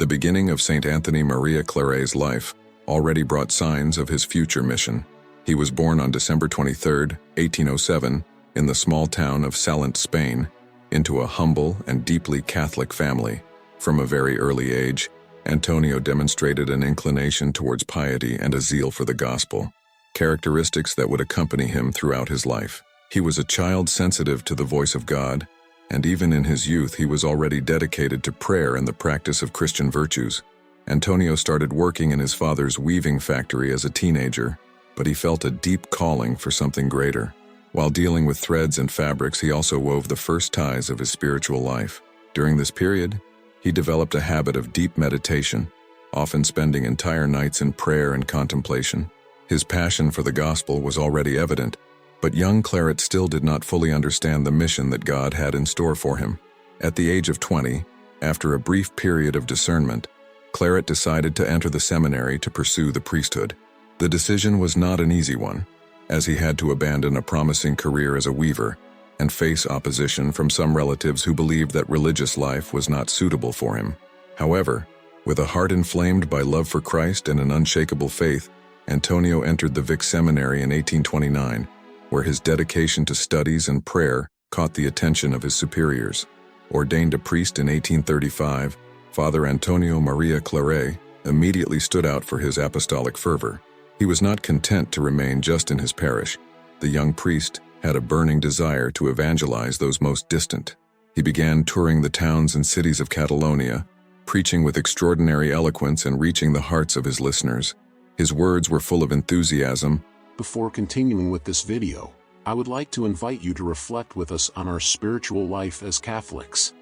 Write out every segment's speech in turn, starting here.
The beginning of Saint Anthony Mary Claret's life already brought signs of his future mission. He was born on December 23, 1807, in the small town of Sallent, Spain, into a humble and deeply Catholic family. From a very early age, Antonio demonstrated an inclination towards piety and a zeal for the gospel, characteristics that would accompany him throughout his life. He was a child sensitive to the voice of God, and even in his youth he was already dedicated to prayer and the practice of Christian virtues. Antonio started working in his father's weaving factory as a teenager, but he felt a deep calling for something greater. While dealing with threads and fabrics, he also wove the first ties of his spiritual life. During this period, he developed a habit of deep meditation, often spending entire nights in prayer and contemplation. His passion for the gospel was already evident, but young Claret still did not fully understand the mission that God had in store for him. At the age of 20, after a brief period of discernment, Claret decided to enter the seminary to pursue the priesthood. The decision was not an easy one, as he had to abandon a promising career as a weaver and face opposition from some relatives who believed that religious life was not suitable for him. However, with a heart inflamed by love for Christ and an unshakable faith, Antonio entered the Vic Seminary in 1829, where his dedication to studies and prayer caught the attention of his superiors. Ordained a priest in 1835, Father Antonio Mary Claret immediately stood out for his apostolic fervor. He was not content to remain just in his parish. The young priest had a burning desire to evangelize those most distant. He began touring the towns and cities of Catalonia, preaching with extraordinary eloquence and reaching the hearts of his listeners. His words were full of enthusiasm. Before continuing with this video, I would like to invite you to reflect with us on our spiritual life as Catholics.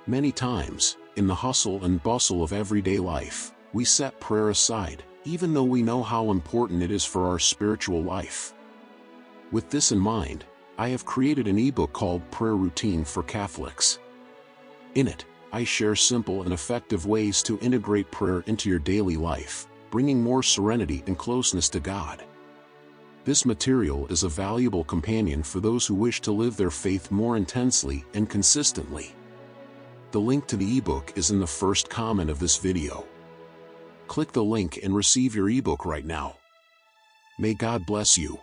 Many times, in the hustle and bustle of everyday life, we set prayer aside, even though we know how important it is for our spiritual life. With this in mind, I have created an ebook called Prayer Routine for Catholics. In it, I share simple and effective ways to integrate prayer into your daily life, bringing more serenity and closeness to God. This material is a valuable companion for those who wish to live their faith more intensely and consistently. The link to the ebook is in the first comment of this video. Click the link and receive your ebook right now. May God bless you.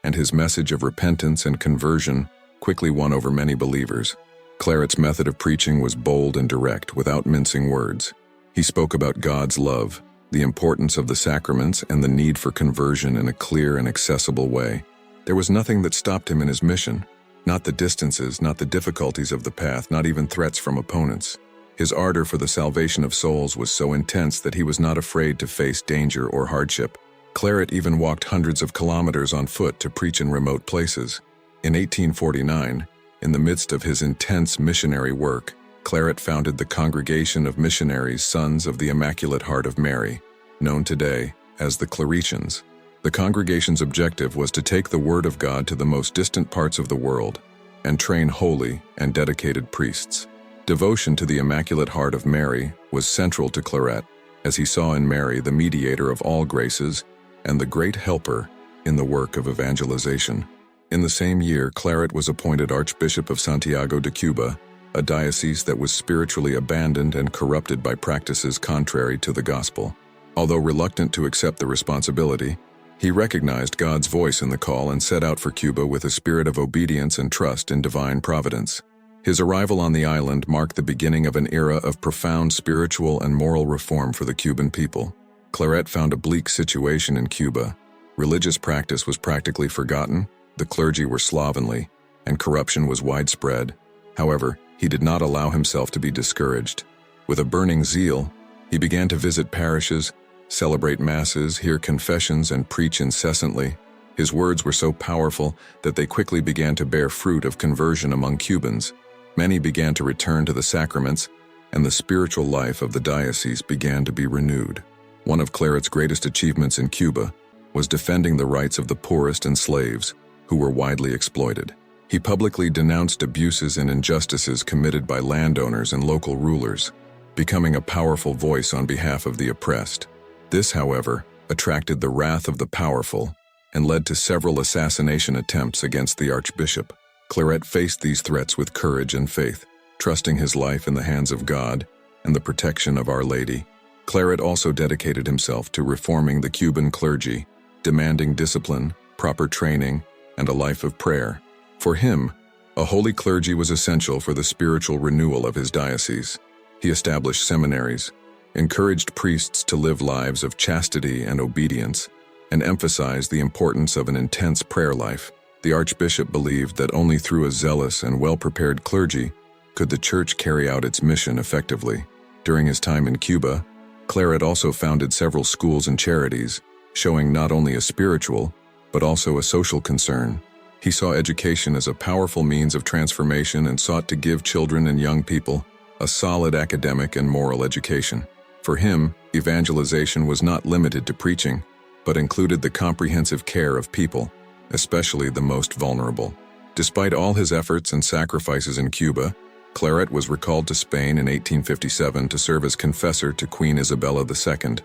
And his message of repentance and conversion quickly won over many believers. Claret's method of preaching was bold and direct, without mincing words. He spoke about God's love, the importance of the sacraments, and the need for conversion in a clear and accessible way. There was nothing that stopped him in his mission. Not the distances, not the difficulties of the path, not even threats from opponents. His ardor for the salvation of souls was so intense that he was not afraid to face danger or hardship. Claret even walked hundreds of kilometers on foot to preach in remote places. In 1849, in the midst of his intense missionary work, Claret founded the Congregation of Missionaries, Sons of the Immaculate Heart of Mary, known today as the Claretians. The congregation's objective was to take the Word of God to the most distant parts of the world and train holy and dedicated priests. Devotion to the Immaculate Heart of Mary was central to Claret, as he saw in Mary the mediator of all graces and the great helper in the work of evangelization. In the same year, Claret was appointed Archbishop of Santiago de Cuba, a diocese that was spiritually abandoned and corrupted by practices contrary to the gospel. Although reluctant to accept the responsibility, he recognized God's voice in the call and set out for Cuba with a spirit of obedience and trust in divine providence. His arrival on the island marked the beginning of an era of profound spiritual and moral reform for the Cuban people. Claret found a bleak situation in Cuba. Religious practice was practically forgotten, the clergy were slovenly, and corruption was widespread. However, he did not allow himself to be discouraged. With a burning zeal, he began to visit parishes, celebrate masses, hear confessions, and preach incessantly. His words were so powerful that they quickly began to bear fruit of conversion among Cubans. Many began to return to the sacraments, and the spiritual life of the diocese began to be renewed. One of Claret's greatest achievements in Cuba was defending the rights of the poorest and slaves, who were widely exploited. He publicly denounced abuses and injustices committed by landowners and local rulers, becoming a powerful voice on behalf of the oppressed. This, however, attracted the wrath of the powerful and led to several assassination attempts against the archbishop. Claret faced these threats with courage and faith, trusting his life in the hands of God and the protection of Our Lady. Claret also dedicated himself to reforming the Cuban clergy, demanding discipline, proper training, and a life of prayer. For him, a holy clergy was essential for the spiritual renewal of his diocese. He established seminaries, encouraged priests to live lives of chastity and obedience, and emphasized the importance of an intense prayer life. The archbishop believed that only through a zealous and well-prepared clergy could the church carry out its mission effectively. During his time in Cuba, Claret also founded several schools and charities, showing not only a spiritual, but also a social concern. He saw education as a powerful means of transformation and sought to give children and young people a solid academic and moral education. For him, evangelization was not limited to preaching, but included the comprehensive care of people, especially the most vulnerable. Despite all his efforts and sacrifices in Cuba, Claret was recalled to Spain in 1857 to serve as confessor to Queen Isabella II.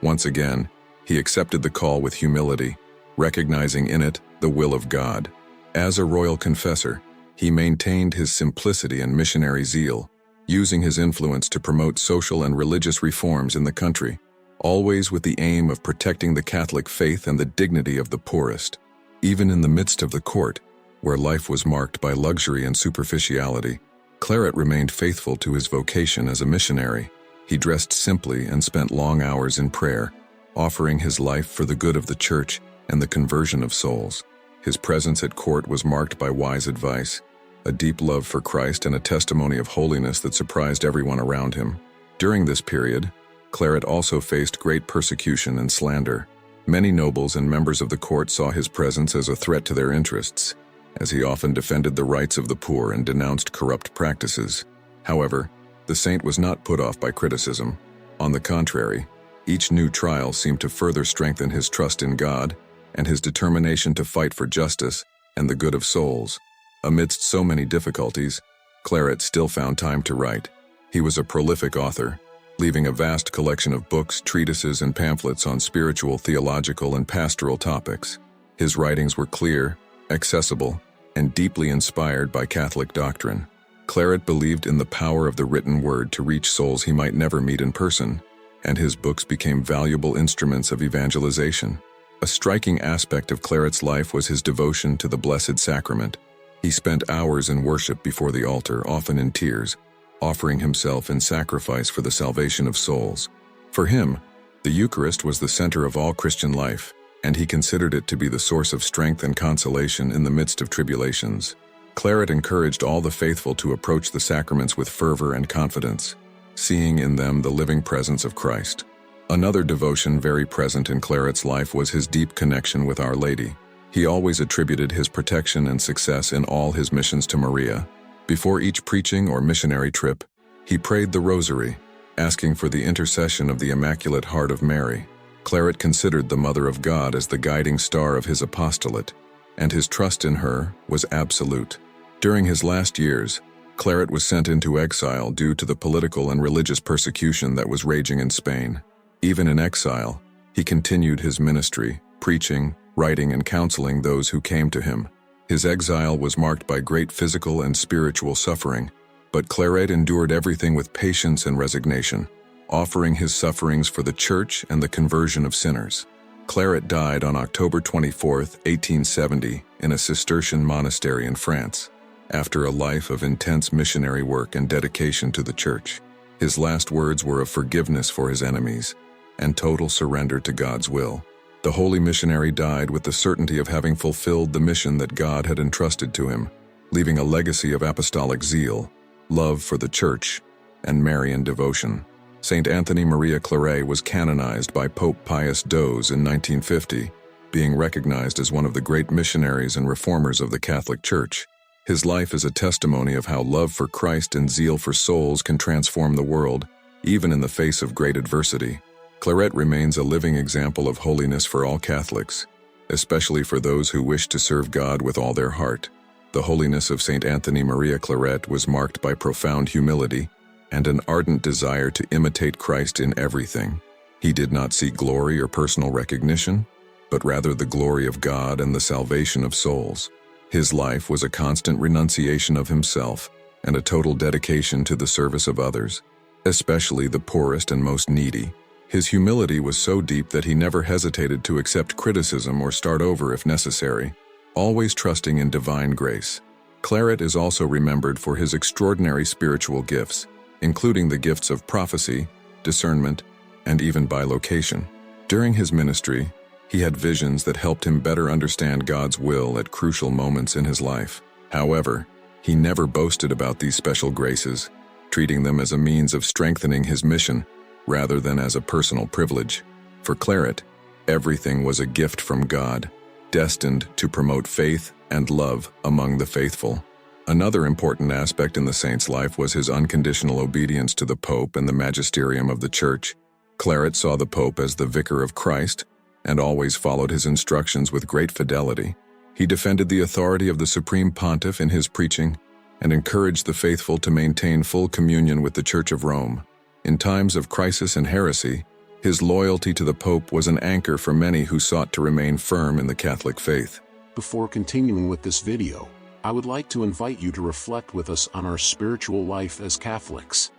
Once again, he accepted the call with humility, recognizing in it the will of God. As a royal confessor, he maintained his simplicity and missionary zeal, using his influence to promote social and religious reforms in the country, always with the aim of protecting the Catholic faith and the dignity of the poorest. Even in the midst of the court, where life was marked by luxury and superficiality, Claret remained faithful to his vocation as a missionary. He dressed simply and spent long hours in prayer, offering his life for the good of the church and the conversion of souls. His presence at court was marked by wise advice, a deep love for Christ, and a testimony of holiness that surprised everyone around him. During this period, Claret also faced great persecution and slander. Many nobles and members of the court saw his presence as a threat to their interests, as he often defended the rights of the poor and denounced corrupt practices. However, the saint was not put off by criticism. On the contrary, each new trial seemed to further strengthen his trust in God and his determination to fight for justice and the good of souls. Amidst so many difficulties, Claret still found time to write. He was a prolific author, leaving a vast collection of books, treatises, and pamphlets on spiritual, theological, and pastoral topics. His writings were clear, accessible, and deeply inspired by Catholic doctrine. Claret believed in the power of the written word to reach souls he might never meet in person, and his books became valuable instruments of evangelization. A striking aspect of Claret's life was his devotion to the Blessed Sacrament. He spent hours in worship before the altar, often in tears, offering himself in sacrifice for the salvation of souls. For him, the Eucharist was the center of all Christian life, and he considered it to be the source of strength and consolation in the midst of tribulations. Claret encouraged all the faithful to approach the sacraments with fervor and confidence, seeing in them the living presence of Christ. Another devotion very present in Claret's life was his deep connection with Our Lady. He always attributed his protection and success in all his missions to Maria. Before each preaching or missionary trip, he prayed the Rosary, asking for the intercession of the Immaculate Heart of Mary. Claret considered the Mother of God as the guiding star of his apostolate, and his trust in her was absolute. During his last years, Claret was sent into exile due to the political and religious persecution that was raging in Spain. Even in exile, he continued his ministry, preaching, writing, and counseling those who came to him. His exile was marked by great physical and spiritual suffering, but Claret endured everything with patience and resignation, offering his sufferings for the Church and the conversion of sinners. Claret died on October 24, 1870, in a Cistercian monastery in France, after a life of intense missionary work and dedication to the Church. His last words were of forgiveness for his enemies and total surrender to God's will. The holy missionary died with the certainty of having fulfilled the mission that God had entrusted to him, leaving a legacy of apostolic zeal, love for the Church, and Marian devotion. Saint Anthony Mary Claret was canonized by Pope Pius X in 1950, being recognized as one of the great missionaries and reformers of the Catholic Church. His life is a testimony of how love for Christ and zeal for souls can transform the world, even in the face of great adversity. Claret remains a living example of holiness for all Catholics, especially for those who wish to serve God with all their heart. The holiness of Saint Anthony Mary Claret was marked by profound humility and an ardent desire to imitate Christ in everything. He did not seek glory or personal recognition, but rather the glory of God and the salvation of souls. His life was a constant renunciation of himself and a total dedication to the service of others. especially the poorest and most needy. His humility was so deep that he never hesitated to accept criticism or start over if necessary, always trusting in divine grace. Claret is also remembered for his extraordinary spiritual gifts, including the gifts of prophecy, discernment, and even bilocation. During his ministry, he had visions that helped him better understand God's will at crucial moments in his life. However, he never boasted about these special graces, treating them as a means of strengthening his mission rather than as a personal privilege. For Claret, everything was a gift from God, destined to promote faith and love among the faithful. Another important aspect in the saint's life was his unconditional obedience to the Pope and the magisterium of the Church. Claret saw the Pope as the vicar of Christ and always followed his instructions with great fidelity. He defended the authority of the Supreme Pontiff in his preaching and encouraged the faithful to maintain full communion with the Church of Rome. In times of crisis and heresy, his loyalty to the Pope was an anchor for many who sought to remain firm in the Catholic faith. Before continuing with this video, I would like to invite you to reflect with us on our spiritual life as Catholics.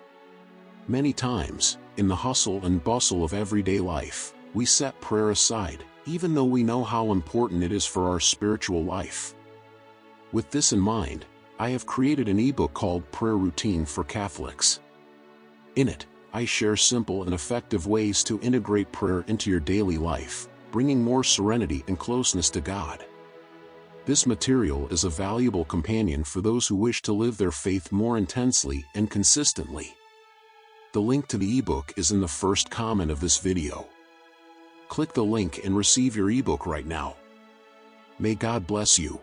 Many times, in the hustle and bustle of everyday life, we set prayer aside, even though we know how important it is for our spiritual life. With this in mind, I have created an ebook called Prayer Routine for Catholics. In it, I share simple and effective ways to integrate prayer into your daily life, bringing more serenity and closeness to God. This material is a valuable companion for those who wish to live their faith more intensely and consistently. The link to the ebook is in the first comment of this video. Click the link and receive your ebook right now. May God bless you.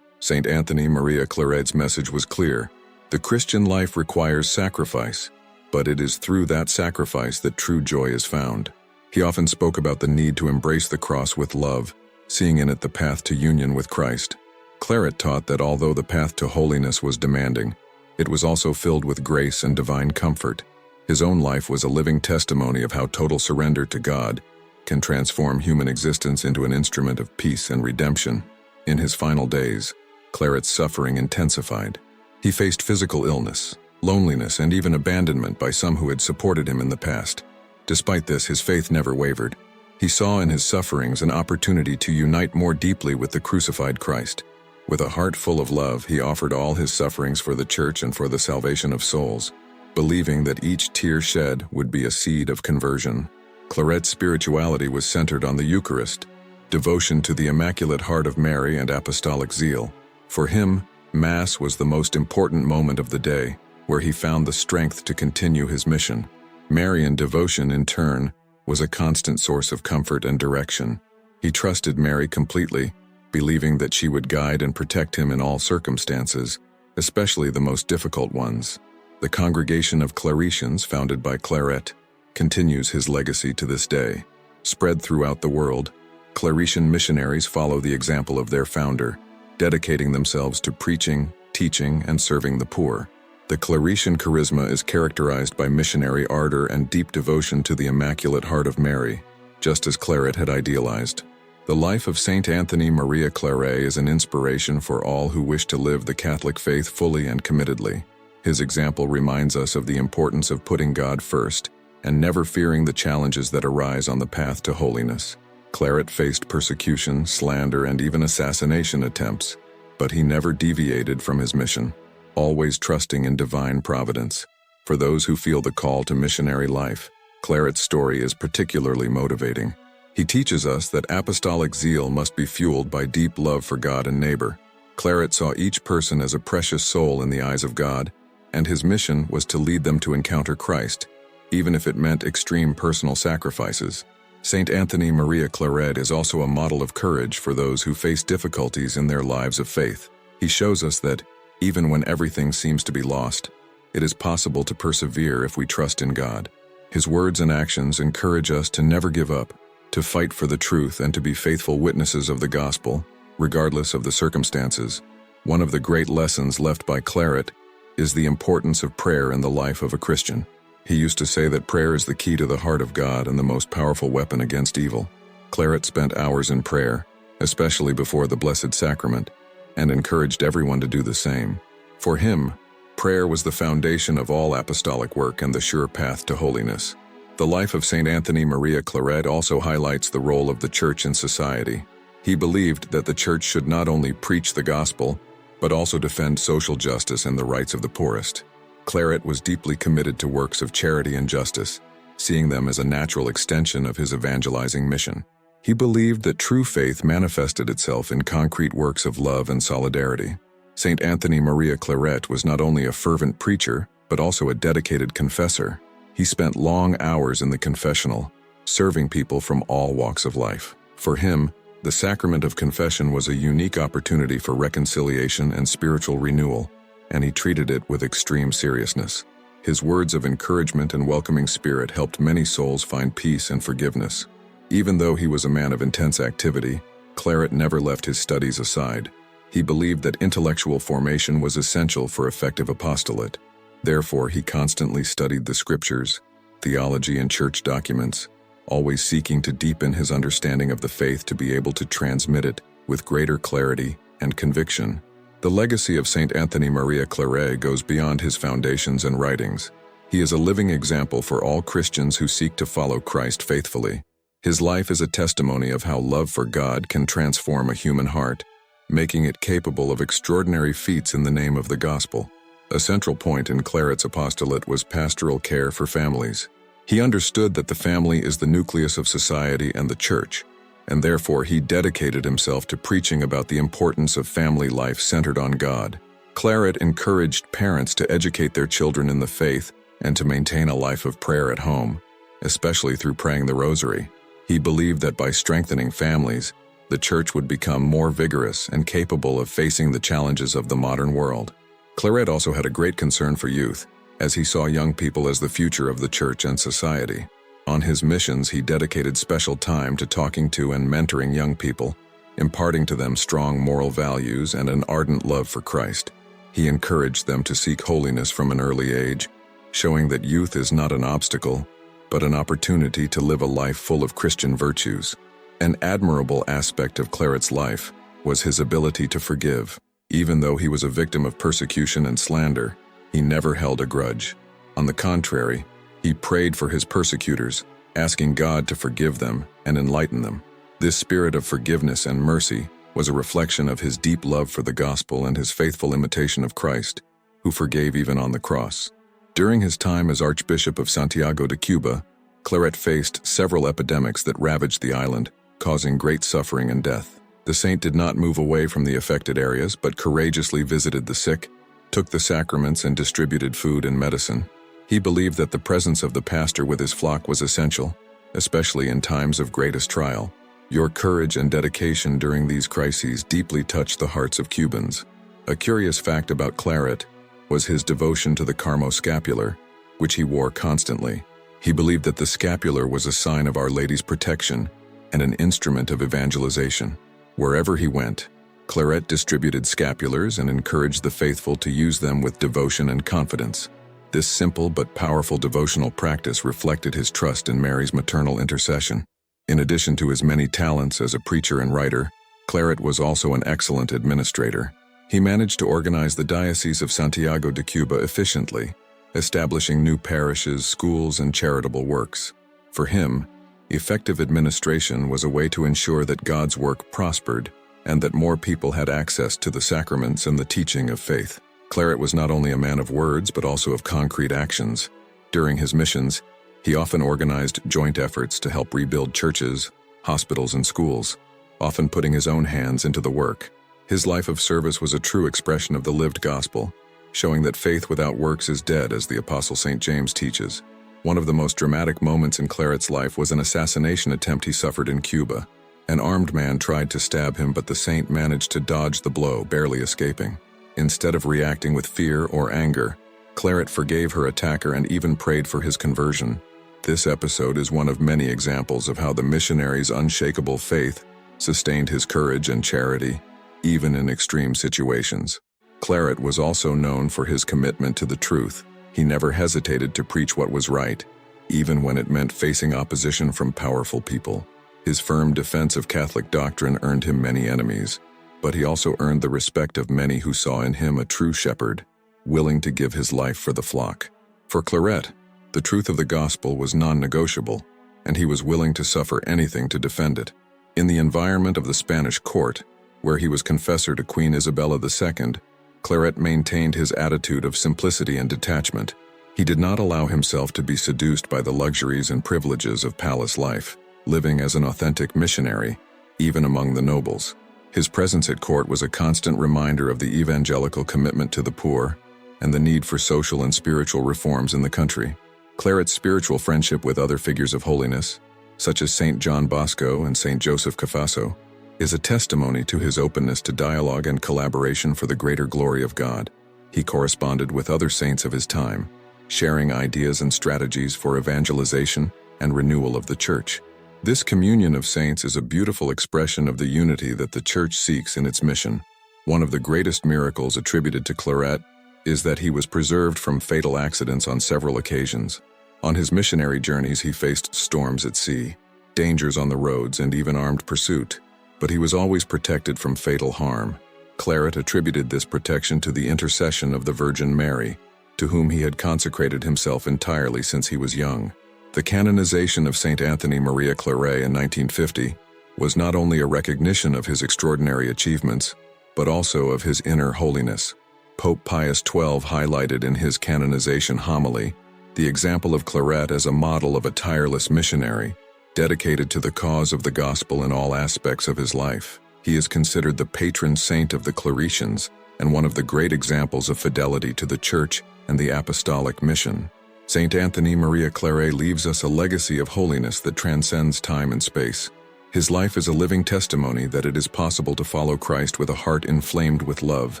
Saint Anthony Mary Claret's message was clear. The Christian life requires sacrifice, but it is through that sacrifice that true joy is found. He often spoke about the need to embrace the cross with love, seeing in it the path to union with Christ. Claret taught that although the path to holiness was demanding, it was also filled with grace and divine comfort. His own life was a living testimony of how total surrender to God can transform human existence into an instrument of peace and redemption. In his final days, Claret's suffering intensified. He faced physical illness, loneliness, and even abandonment by some who had supported him in the past. Despite this, his faith never wavered. He saw in his sufferings an opportunity to unite more deeply with the crucified Christ. With a heart full of love, he offered all his sufferings for the Church and for the salvation of souls, believing that each tear shed would be a seed of conversion. Claret's spirituality was centered on the Eucharist, devotion to the Immaculate Heart of Mary, and apostolic zeal. For him, Mass was the most important moment of the day, where he found the strength to continue his mission. Marian devotion, in turn, was a constant source of comfort and direction. He trusted Mary completely, believing that she would guide and protect him in all circumstances, especially the most difficult ones. The Congregation of Claretians, founded by Claret, continues his legacy to this day. Spread throughout the world, Claretian missionaries follow the example of their founder, dedicating themselves to preaching, teaching, and serving the poor. The Claretian charisma is characterized by missionary ardor and deep devotion to the Immaculate Heart of Mary, just as Claret had idealized. The life of Saint Anthony Mary Claret is an inspiration for all who wish to live the Catholic faith fully and committedly. His example reminds us of the importance of putting God first and never fearing the challenges that arise on the path to holiness. Claret faced persecution, slander, and even assassination attempts, but he never deviated from his mission, always trusting in divine providence. For those who feel the call to missionary life, Claret's story is particularly motivating. He teaches us that apostolic zeal must be fueled by deep love for God and neighbor. Claret saw each person as a precious soul in the eyes of God, and his mission was to lead them to encounter Christ, even if it meant extreme personal sacrifices. Saint Anthony Mary Claret is also a model of courage for those who face difficulties in their lives of faith. He shows us that, even when everything seems to be lost, it is possible to persevere if we trust in God. His words and actions encourage us to never give up, to fight for the truth, and to be faithful witnesses of the gospel, regardless of the circumstances. One of the great lessons left by Claret is the importance of prayer in the life of a Christian. He used to say that prayer is the key to the heart of God and the most powerful weapon against evil. Claret spent hours in prayer, especially before the Blessed Sacrament, and encouraged everyone to do the same. For him, prayer Prayer was the foundation of all apostolic work and the sure path to holiness. The life of Saint Anthony Mary Claret also highlights the role of the Church in society. He believed that the Church should not only preach the gospel, but also defend social justice and the rights of the poorest. Claret was deeply committed to works of charity and justice, seeing them as a natural extension of his evangelizing mission. He believed that true faith manifested itself in concrete works of love and solidarity. Saint Anthony Mary Claret was not only a fervent preacher, but also a dedicated confessor. He spent long hours in the confessional, serving people from all walks of life. For him, the sacrament of confession was a unique opportunity for reconciliation and spiritual renewal, and he treated it with extreme seriousness. His words of encouragement and welcoming spirit helped many souls find peace and forgiveness. Even though he was a man of intense activity, Claret never left his studies aside. He believed that intellectual formation was essential for effective apostolate. Therefore, he constantly studied the scriptures, theology, and church documents, always seeking to deepen his understanding of the faith to be able to transmit it with greater clarity and conviction. The legacy of Saint Anthony Mary Claret goes beyond his foundations and writings. He is a living example for all Christians who seek to follow Christ faithfully. His life is a testimony of how love for God can transform a human heart, making it capable of extraordinary feats in the name of the gospel. A central point in Claret's apostolate was pastoral care for families. He understood that the family is the nucleus of society and the church, and therefore he dedicated himself to preaching about the importance of family life centered on God. Claret encouraged parents to educate their children in the faith and to maintain a life of prayer at home, especially through praying the rosary. He believed that by strengthening families, the church would become more vigorous and capable of facing the challenges of the modern world. Claret also had a great concern for youth, as he saw young people as the future of the church and society. On his missions, he dedicated special time to talking to and mentoring young people, imparting to them strong moral values and an ardent love for Christ. He encouraged them to seek holiness from an early age, showing that youth is not an obstacle, but an opportunity to live a life full of Christian virtues. An admirable aspect of Claret's life was his ability to forgive. Even though he was a victim of persecution and slander, he never held a grudge. On the contrary, he prayed for his persecutors, asking God to forgive them and enlighten them. This spirit of forgiveness and mercy was a reflection of his deep love for the gospel and his faithful imitation of Christ, who forgave even on the cross. During his time as Archbishop of Santiago de Cuba, Claret faced several epidemics that ravaged the island, causing great suffering and death. The saint did not move away from the affected areas, but courageously visited the sick, took the sacraments, and distributed food and medicine. He believed that the presence of the pastor with his flock was essential, especially in times of greatest trial. Your courage and dedication during these crises deeply touched the hearts of Cubans. A curious fact about Claret was his devotion to the Carmo scapular, which he wore constantly. He believed that the scapular was a sign of Our Lady's protection and an instrument of evangelization. Wherever he went, Claret distributed scapulars and encouraged the faithful to use them with devotion and confidence. This simple but powerful devotional practice reflected his trust in Mary's maternal intercession. In addition to his many talents as a preacher and writer, Claret was also an excellent administrator. He managed to organize the Diocese of Santiago de Cuba efficiently, establishing new parishes, schools, and charitable works. For him, effective administration was a way to ensure that God's work prospered and that more people had access to the sacraments and the teaching of faith. Claret was not only a man of words but also of concrete actions. During his missions, he often organized joint efforts to help rebuild churches, hospitals, and schools, often putting his own hands into the work. His life of service was a true expression of the lived gospel, showing that faith without works is dead, as the Apostle St. James teaches. One of the most dramatic moments in Claret's life was an assassination attempt he suffered in Cuba. An armed man tried to stab him, but the saint managed to dodge the blow, barely escaping. Instead of reacting with fear or anger, Claret forgave her attacker and even prayed for his conversion. This episode is one of many examples of how the missionary's unshakable faith sustained his courage and charity, even in extreme situations. Claret was also known for his commitment to the truth. He never hesitated to preach what was right, even when it meant facing opposition from powerful people. His firm defense of Catholic doctrine earned him many enemies, but he also earned the respect of many who saw in him a true shepherd. willing to give his life for the flock. For Claret, the truth of the gospel was non-negotiable, and he was willing to suffer anything to defend it. In the environment of the Spanish court, where he was confessor to Queen Isabella II, Claret maintained his attitude of simplicity and detachment. He did not allow himself to be seduced by the luxuries and privileges of palace life, living as an authentic missionary, even among the nobles. His presence at court was a constant reminder of the evangelical commitment to the poor and the need for social and spiritual reforms in the country. Claret's spiritual friendship with other figures of holiness, such as Saint John Bosco and Saint Joseph Cafasso, is a testimony to his openness to dialogue and collaboration for the greater glory of God. He corresponded with other saints of his time, sharing ideas and strategies for evangelization and renewal of the Church. This communion of saints is a beautiful expression of the unity that the Church seeks in its mission. One of the greatest miracles attributed to Claret is that he was preserved from fatal accidents on several occasions. On his missionary journeys, he faced storms at sea, dangers on the roads, and even armed pursuit, but he was always protected from fatal harm. Claret attributed this protection to the intercession of the Virgin Mary, to whom he had consecrated himself entirely since he was young. The canonization of Saint Anthony Mary Claret in 1950 was not only a recognition of his extraordinary achievements, but also of his inner holiness. Pope Pius XII highlighted in his canonization homily the example of Claret as a model of a tireless missionary, dedicated to the cause of the gospel in all aspects of his life. He is considered the patron saint of the Claretians and one of the great examples of fidelity to the Church and the apostolic mission. Saint Anthony Mary Claret leaves us a legacy of holiness that transcends time and space. His life is a living testimony that it is possible to follow Christ with a heart inflamed with love,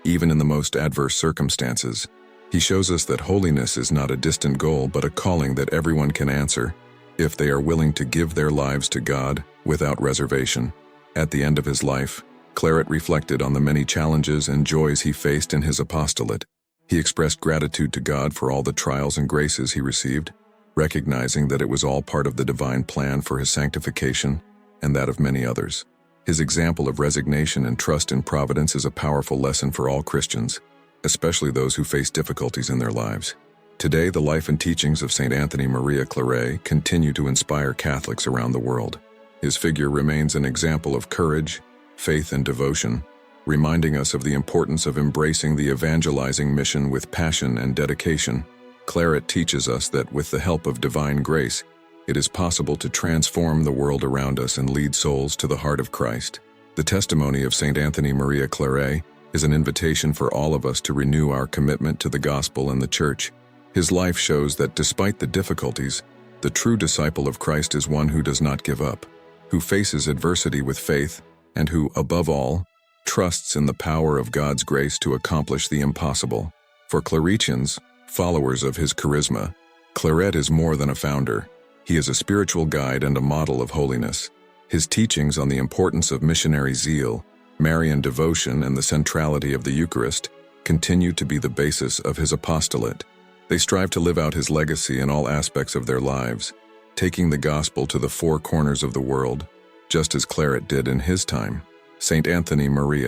even in the most adverse circumstances. He shows us that holiness is not a distant goal but a calling that everyone can answer, if they are willing to give their lives to God without reservation. At the end of his life, Claret reflected on the many challenges and joys he faced in his apostolate. He expressed gratitude to God for all the trials and graces he received, recognizing that it was all part of the divine plan for his sanctification and that of many others. His example of resignation and trust in providence is a powerful lesson for all Christians, especially those who face difficulties in their lives. Today, the life and teachings of Saint Anthony Mary Claret continue to inspire Catholics around the world. His figure remains an example of courage, faith, and devotion, reminding us of the importance of embracing the evangelizing mission with passion and dedication. Claret teaches us that with the help of divine grace, it is possible to transform the world around us and lead souls to the heart of Christ. The testimony of Saint Anthony Mary Claret is an invitation for all of us to renew our commitment to the gospel and the Church. His life shows that despite the difficulties, the true disciple of Christ is one who does not give up, who faces adversity with faith, and who, above all, trusts in the power of God's grace to accomplish the impossible. For Claretians, followers of his charisma, Claret is more than a founder. He is a spiritual guide and a model of holiness. His teachings on the importance of missionary zeal, Marian devotion, and the centrality of the Eucharist continue to be the basis of his apostolate. They strive to live out his legacy in all aspects of their lives, taking the gospel to the four corners of the world, just as Claret did in his time. Saint Anthony Mary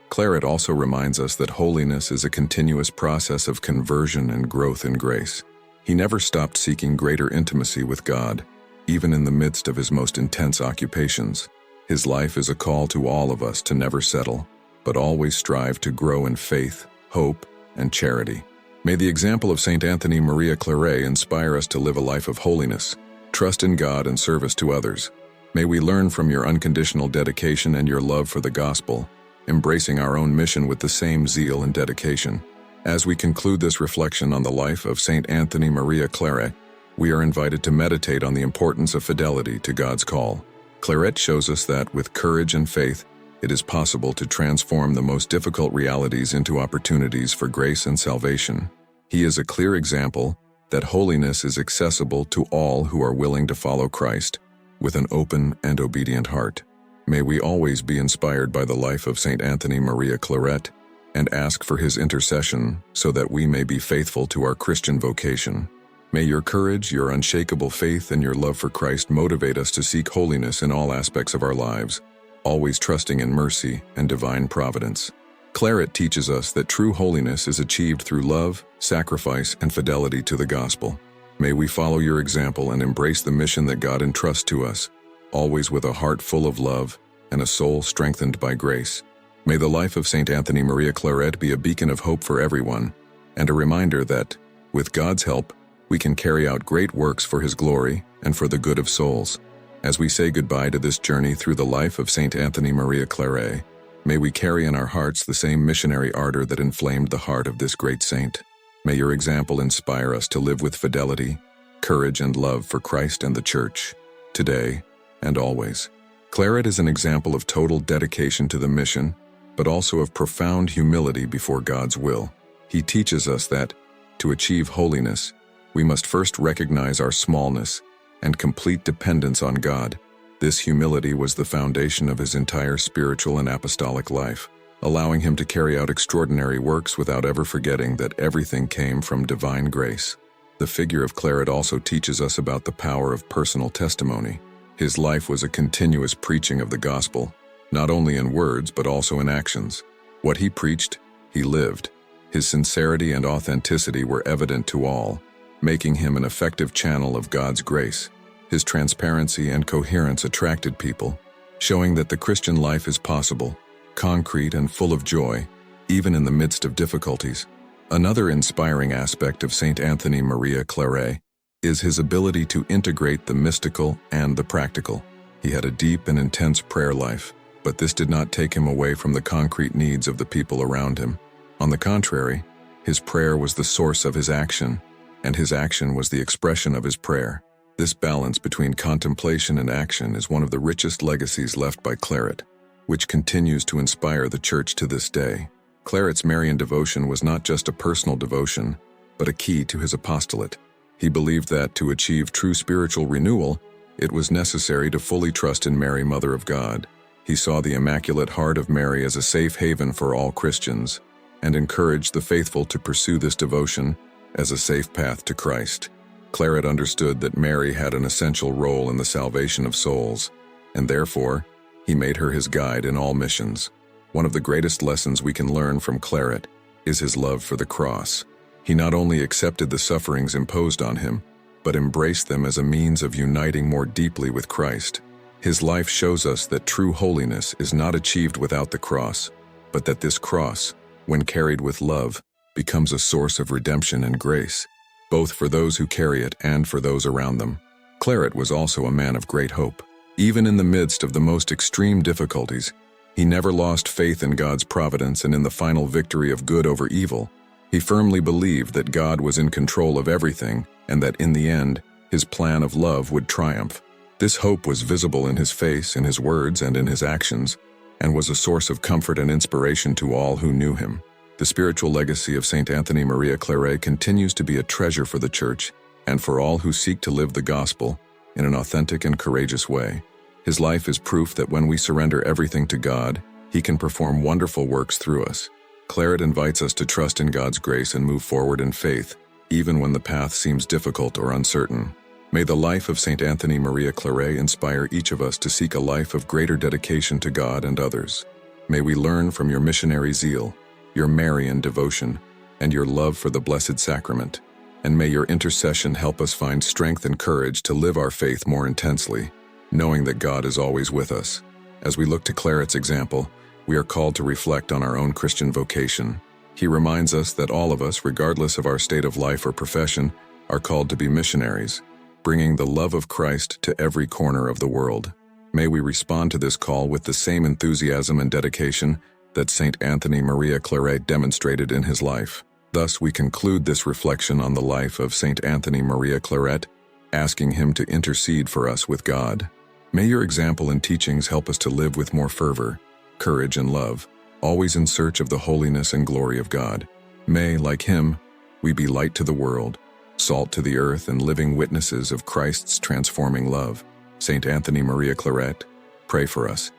Claret also reminds us that holiness is a continuous process of conversion and growth in grace. He never stopped seeking greater intimacy with God, even in the midst of his most intense occupations. His life is a call to all of us to never settle, but always strive to grow in faith, hope, and charity. May the example of Saint Anthony Mary Claret inspire us to live a life of holiness, trust in God, and service to others. May we learn from your unconditional dedication and your love for the gospel, embracing our own mission with the same zeal and dedication. As we conclude this reflection on the life of Saint Anthony Mary Claret, we are invited to meditate on the importance of fidelity to God's call. Claret shows us that, with courage and faith, it is possible to transform the most difficult realities into opportunities for grace and salvation. He is a clear example that holiness is accessible to all who are willing to follow Christ with an open and obedient heart. May we always be inspired by the life of Saint Anthony Mary Claret and ask for his intercession so that we may be faithful to our Christian vocation. May your courage, your unshakable faith, and your love for Christ motivate us to seek holiness in all aspects of our lives, always trusting in mercy and divine providence. Claret teaches us that true holiness is achieved through love, sacrifice, and fidelity to the gospel. May we follow your example and embrace the mission that God entrusts to us, always with a heart full of love and a soul strengthened by grace. May the life of Saint Anthony Mary Claret be a beacon of hope for everyone, and a reminder that, with God's help, we can carry out great works for His glory and for the good of souls. As we say goodbye to this journey through the life of Saint Anthony Mary Claret, may we carry in our hearts the same missionary ardor that inflamed the heart of this great saint. May your example inspire us to live with fidelity, courage, and love for Christ and the Church, today and always. Claret is an example of total dedication to the mission, but also of profound humility before God's will. He teaches us that, to achieve holiness, we must first recognize our smallness and complete dependence on God. This humility was the foundation of his entire spiritual and apostolic life, allowing him to carry out extraordinary works without ever forgetting that everything came from divine grace. The figure of Claret also teaches us about the power of personal testimony. His life was a continuous preaching of the gospel, not only in words but also in actions. What he preached, he lived. His sincerity and authenticity were evident to all, making him an effective channel of God's grace. His transparency and coherence attracted people, showing that the Christian life is possible, concrete and full of joy, even in the midst of difficulties. Another inspiring aspect of Saint Anthony Mary Claret is his ability to integrate the mystical and the practical. He had a deep and intense prayer life, but this did not take him away from the concrete needs of the people around him. On the contrary, his prayer was the source of his action, and his action was the expression of his prayer. This balance between contemplation and action is one of the richest legacies left by Claret, which continues to inspire the Church to this day. Claret's Marian devotion was not just a personal devotion, but a key to his apostolate. He believed that, to achieve true spiritual renewal, it was necessary to fully trust in Mary, Mother of God. He saw the Immaculate Heart of Mary as a safe haven for all Christians, and encouraged the faithful to pursue this devotion as a safe path to Christ. Claret understood that Mary had an essential role in the salvation of souls, and therefore, he made her his guide in all missions. One of the greatest lessons we can learn from Claret is his love for the cross. He not only accepted the sufferings imposed on him, but embraced them as a means of uniting more deeply with Christ. His life shows us that true holiness is not achieved without the cross, but that this cross, when carried with love, becomes a source of redemption and grace, both for those who carry it and for those around them. Claret was also a man of great hope. Even in the midst of the most extreme difficulties, he never lost faith in God's providence and in the final victory of good over evil. He firmly believed that God was in control of everything and that in the end, his plan of love would triumph. This hope was visible in his face, in his words, and in his actions, and was a source of comfort and inspiration to all who knew him. The spiritual legacy of Saint Anthony Mary Claret continues to be a treasure for the Church and for all who seek to live the gospel in an authentic and courageous way. His life is proof that when we surrender everything to God, He can perform wonderful works through us. Claret invites us to trust in God's grace and move forward in faith, even when the path seems difficult or uncertain. May the life of Saint Anthony Mary Claret inspire each of us to seek a life of greater dedication to God and others. May we learn from your missionary zeal, your Marian devotion, and your love for the Blessed Sacrament. And may your intercession help us find strength and courage to live our faith more intensely, knowing that God is always with us. As we look to Claret's example, we are called to reflect on our own Christian vocation. He reminds us that all of us, regardless of our state of life or profession, are called to be missionaries, bringing the love of Christ to every corner of the world. May we respond to this call with the same enthusiasm and dedication that Saint Anthony Mary Claret demonstrated in his life. Thus, we conclude this reflection on the life of Saint Anthony Mary Claret, asking him to intercede for us with God. May your example and teachings help us to live with more fervor, courage, and love, always in search of the holiness and glory of God. May, like him, we be light to the world, salt to the earth, and living witnesses of Christ's transforming love. Saint Anthony Mary Claret, pray for us.